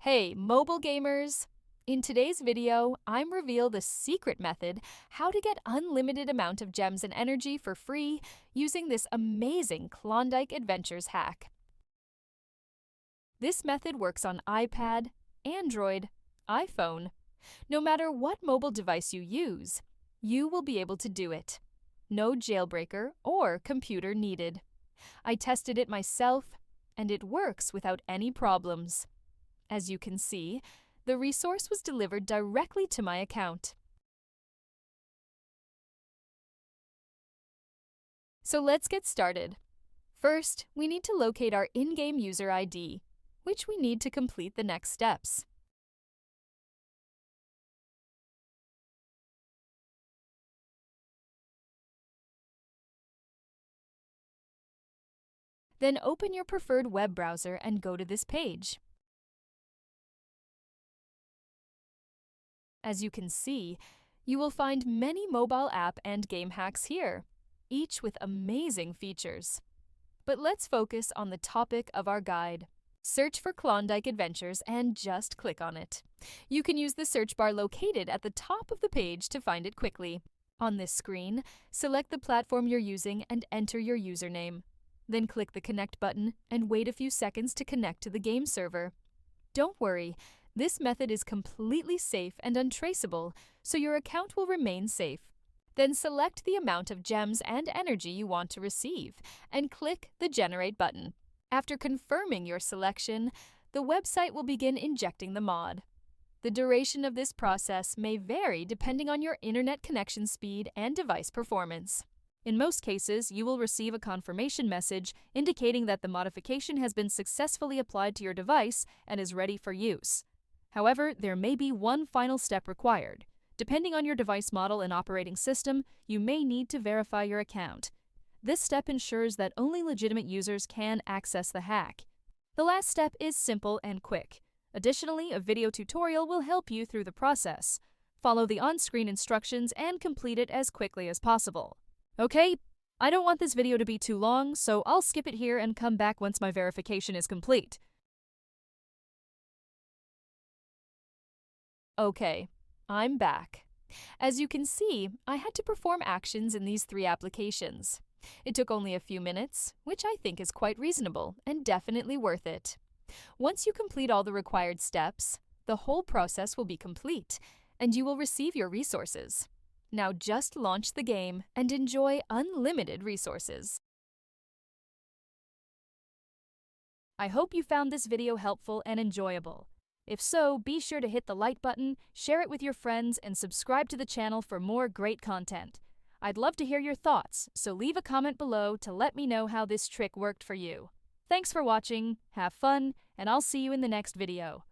Hey, mobile gamers! In today's video, I'm reveal the secret method how to get unlimited amount of gems and energy for free using this amazing Klondike Adventures hack. This method works on iPad, Android, iPhone. No matter what mobile device you use, you will be able to do it. No jailbreaker or computer needed. I tested it myself, and it works without any problems. As you can see, the resource was delivered directly to my account. So let's get started. First, we need to locate our in-game user ID, which we need to complete the next steps. Then open your preferred web browser and go to this page. As you can see, you will find many mobile app and game hacks here, each with amazing features. But let's focus on the topic of our guide. Search for Klondike Adventures and just click on it. You can use the search bar located at the top of the page to find it quickly. On this screen, select the platform you're using and enter your username. Then click the Connect button and wait a few seconds to connect to the game server. Don't worry, this method is completely safe and untraceable, so your account will remain safe. Then select the amount of gems and energy you want to receive and click the Generate button. After confirming your selection, the website will begin injecting the mod. The duration of this process may vary depending on your internet connection speed and device performance. In most cases, you will receive a confirmation message indicating that the modification has been successfully applied to your device and is ready for use. However, there may be one final step required. Depending on your device model and operating system, you may need to verify your account. This step ensures that only legitimate users can access the hack. The last step is simple and quick. Additionally, a video tutorial will help you through the process. Follow the on-screen instructions and complete it as quickly as possible. Okay, I don't want this video to be too long, so I'll skip it here and come back once my verification is complete. Okay, I'm back. As you can see, I had to perform actions in these 3 applications. It took only a few minutes, which I think is quite reasonable and definitely worth it. Once you complete all the required steps, the whole process will be complete, and you will receive your resources. Now just launch the game and enjoy unlimited resources. I hope you found this video helpful and enjoyable. If so, be sure to hit the like button, share it with your friends, and subscribe to the channel for more great content. I'd love to hear your thoughts, so leave a comment below to let me know how this trick worked for you. Thanks for watching, have fun, and I'll see you in the next video.